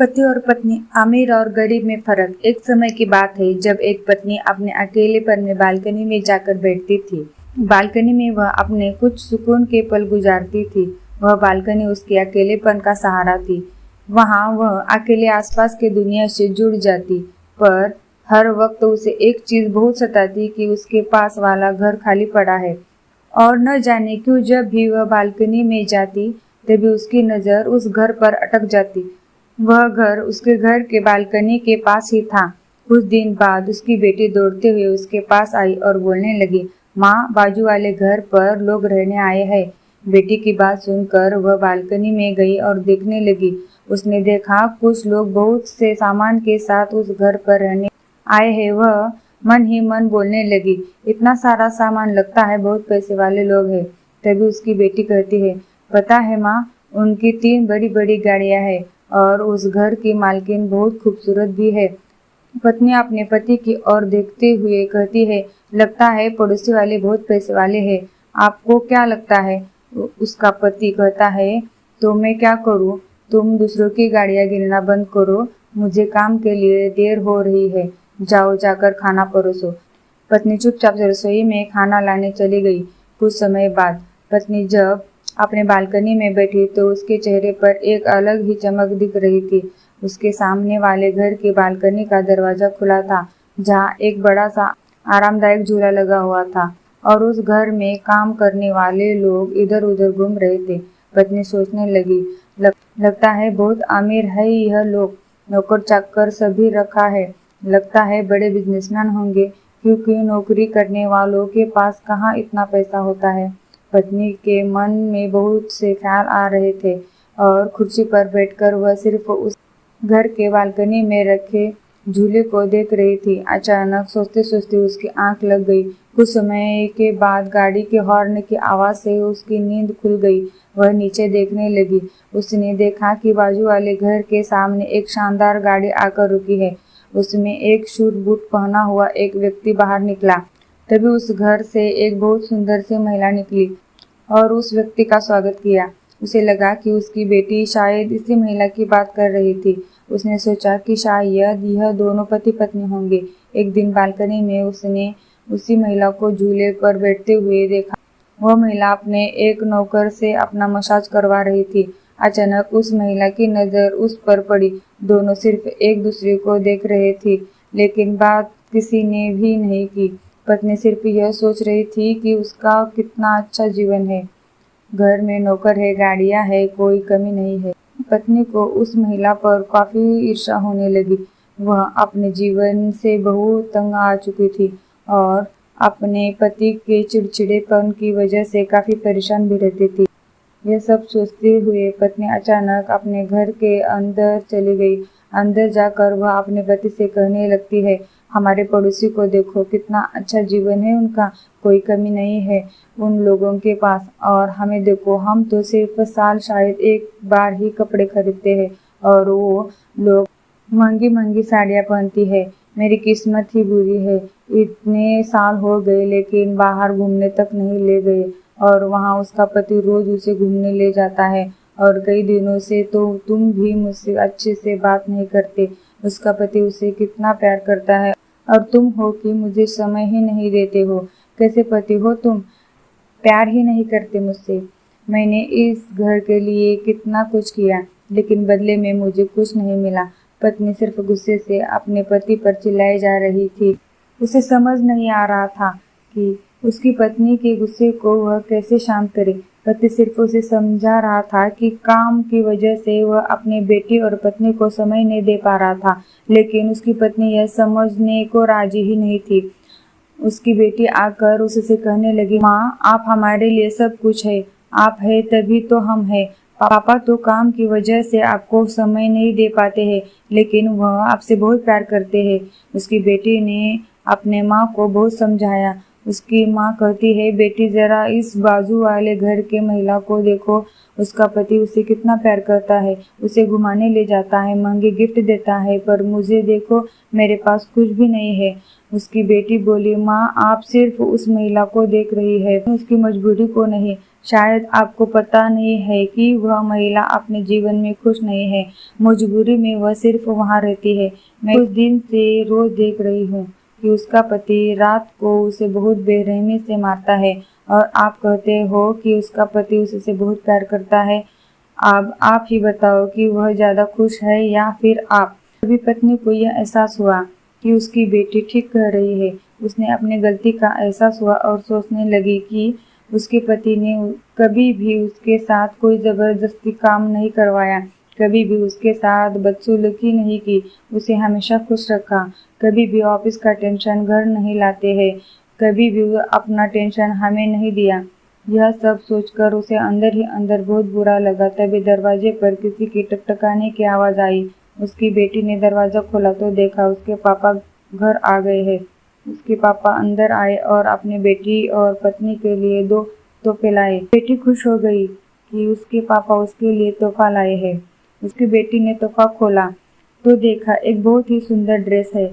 पति और पत्नी, अमीर और गरीब में फर्क। एक समय की बात है जब एक पत्नी अपने अकेलेपन में बालकनी में जाकर बैठती थी। बालकनी में वह अपने कुछ सुकून के पल गुजारती थी। वह बालकनी उसके अकेलेपन का सहारा थी। वहाँ वह अकेले आसपास के दुनिया से जुड़ जाती, पर हर वक्त उसे एक चीज बहुत सताती कि उसके पास वाला घर खाली पड़ा है। और न जाने क्यों जब भी वह बालकनी में जाती तभी उसकी नजर उस घर पर अटक जाती। वह घर उसके घर के बालकनी के पास ही था। कुछ दिन बाद उसकी बेटी दौड़ते हुए उसके पास आई और बोलने लगी, माँ, बाजू वाले घर पर लोग रहने आए हैं। बेटी की बात सुनकर वह बालकनी में गई और देखने लगी। उसने देखा कुछ लोग बहुत से सामान के साथ उस घर पर रहने आए हैं। वह मन ही मन बोलने लगी, इतना सारा सामान, लगता है बहुत पैसे वाले लोग हैं। तभी उसकी बेटी कहती है, पता है माँ, उनकी 3 बड़ी बड़ी गाड़ियां हैं और उस घर की मालकिन बहुत खूबसूरत भी है। पत्नी अपने पति की ओर देखते हुए कहती है, लगता है पड़ोसी वाले बहुत पैसे वाले हैं। आपको क्या लगता है? उसका पति कहता है, तो मैं क्या करूं? तुम दूसरों की गाड़ियां गिनना बंद करो। मुझे काम के लिए देर हो रही है। जाओ, जाकर खाना परोसो। पत्नी चुपचाप से रसोई में खाना लाने चली गई। कुछ समय बाद पत्नी जब अपने बालकनी में बैठी तो उसके चेहरे पर एक अलग ही चमक दिख रही थी। उसके सामने वाले घर की बालकनी का दरवाजा खुला था, जहाँ एक बड़ा सा आरामदायक झूला लगा हुआ था और उस घर में काम करने वाले लोग इधर उधर घूम रहे थे। पत्नी सोचने लगी, लगता है बहुत अमीर है यह लोग, नौकर चाकर सभी रखा है। लगता है बड़े बिजनेसमैन होंगे, क्योंकि नौकरी करने वालों के पास कहाँ इतना पैसा होता है। पत्नी के मन में बहुत से ख्याल आ रहे थे और कुर्सी पर बैठकर वह सिर्फ उस घर के बालकनी में रखे झूले को देख रही थी। अचानक सोचते सोचते उसकी आंख लग गई। कुछ समय के बाद गाड़ी के हॉर्न की आवाज से उसकी नींद खुल गई। वह नीचे देखने लगी। उसने देखा कि बाजू वाले घर के सामने एक शानदार गाड़ी आकर रुकी है। उसमें एक सूट बूट पहना हुआ एक व्यक्ति बाहर निकला। तभी उस घर से एक बहुत सुंदर सी महिला निकली और उस व्यक्ति का स्वागत किया। उसे लगा कि उसकी बेटी शायद इसी महिला की बात कर रही थी। उसने सोचा कि शायद यह दोनों पति पत्नी होंगे। एक दिन बालकनी में उसने उसी महिला को झूले पर बैठते हुए देखा। वह महिला अपने एक नौकर से अपना मसाज करवा रही थी। अचानक उस महिला की नजर उस पर पड़ी। दोनों सिर्फ एक दूसरे को देख रहे थे, लेकिन बात किसी ने भी नहीं की। पत्नी सिर्फ यह सोच रही थी कि उसका कितना अच्छा जीवन है। घर में नौकर है, गाड़ियां है, कोई कमी नहीं है। पत्नी को उस महिला पर काफी ईर्ष्या होने लगी। वह अपने जीवन से बहुत तंग आ चुकी थी और अपने पति के चिड़चिड़ेपन की वजह से काफी परेशान भी रहती थी। यह सब सोचते हुए पत्नी अचानक अपने घर के अंदर चली गई। अंदर जाकर वह अपने पति से कहने लगती है, हमारे पड़ोसी को देखो, कितना अच्छा जीवन है उनका, कोई कमी नहीं है उन लोगों के पास, और हमें देखो, हम तो सिर्फ साल शायद एक बार ही कपड़े खरीदते हैं और वो लोग महंगी महंगी साड़ियाँ पहनती है। मेरी किस्मत ही बुरी है। इतने साल हो गए लेकिन बाहर घूमने तक नहीं ले गए, और वहाँ उसका पति रोज उसे घूमने ले जाता है, और कई दिनों से तो तुम भी मुझसे अच्छे से बात नहीं करते। उसका पति उसे कितना प्यार करता है और तुम हो कि मुझे समय ही नहीं देते हो। कैसे पति हो तुम, प्यार ही नहीं करते मुझसे। मैंने इस घर के लिए कितना कुछ किया, लेकिन बदले में मुझे कुछ नहीं मिला। पत्नी सिर्फ गुस्से से अपने पति पर चिल्लाई जा रही थी। उसे समझ नहीं आ रहा था कि उसकी पत्नी के गुस्से को वह कैसे शांत करे। पति सिर्फ उसे समझा रहा था कि काम की वजह से वह अपने बेटी और पत्नी को समय नहीं दे पा रहा था, लेकिन उसकी पत्नी यह समझने को राजी ही नहीं थी। उसकी बेटी आकर उससे कहने लगी, माँ, आप हमारे लिए सब कुछ है, आप है तभी तो हम है। पापा तो काम की वजह से आपको समय नहीं दे पाते हैं, लेकिन वह आपसे बहुत प्यार करते हैं। उसकी बेटी ने अपने माँ को बहुत समझाया। उसकी माँ कहती है, बेटी जरा इस बाजू वाले घर के महिला को देखो, उसका पति उसे कितना प्यार करता है, उसे घुमाने ले जाता है, महंगे गिफ्ट देता है, पर मुझे देखो, मेरे पास कुछ भी नहीं है। उसकी बेटी बोली, माँ, आप सिर्फ उस महिला को देख रही है, उसकी मजबूरी को नहीं। शायद आपको पता नहीं है कि वह महिला अपने जीवन में खुश नहीं है। मजबूरी में वह सिर्फ वहाँ रहती है। मैं उस दिन से रोज देख रही हूँ कि उसका पति रात को उसे बहुत बेरहमी से मारता है, और आप कहते हो कि उसका पति उससे बहुत प्यार करता है। अब आप ही बताओ कि वह ज़्यादा खुश है या फिर आप। तभी पत्नी को यह एहसास हुआ कि उसकी बेटी ठीक कह रही है। उसने अपनी गलती का एहसास हुआ और सोचने लगी कि उसके पति ने कभी भी उसके साथ कोई ज़बरदस्ती काम नहीं करवाया, कभी भी उसके साथ बदसलूकी नहीं की, उसे हमेशा खुश रखा, कभी भी ऑफिस का टेंशन घर नहीं लाते हैं, कभी भी अपना टेंशन हमें नहीं दिया। यह सब सोचकर उसे अंदर ही अंदर बहुत बुरा लगा। तभी दरवाजे पर किसी की टकटकाने की आवाज़ आई। उसकी बेटी ने दरवाज़ा खोला तो देखा उसके पापा घर आ गए हैं। उसके पापा अंदर आए और अपनी बेटी और पत्नी के लिए 2 तोहफे लाए। बेटी खुश हो गई कि उसके पापा उसके लिए तोहफा लाए हैं। उसकी बेटी ने तोहफा खोला तो देखा एक बहुत ही सुंदर ड्रेस है।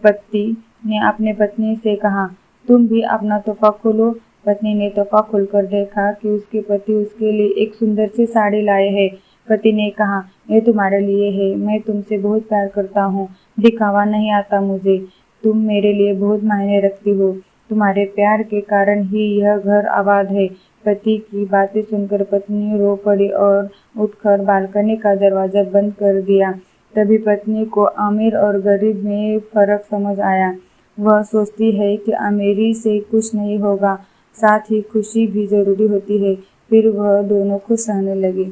पति ने अपने पत्नी से कहा, तुम भी अपना तोहफा खोलो। पत्नी ने तोहफा खोलकर देखा कि उसके पति उसके लिए एक सुंदर सी साड़ी लाए हैं। पति ने कहा, ये तुम्हारे लिए है, मैं तुमसे बहुत प्यार करता हूँ, दिखावा नहीं आता मुझे, तुम मेरे लिए बहुत मायने रखती हो, तुम्हारे प्यार के कारण ही यह घर आबाद है। पति की बातें सुनकर पत्नी रो पड़ी और उठकर बालकनी का दरवाजा बंद कर दिया। तभी पत्नी को अमीर और गरीब में फर्क समझ आया। वह सोचती है कि अमीरी से कुछ नहीं होगा, साथ ही खुशी भी जरूरी होती है। फिर वह दोनों खुश रहने लगी।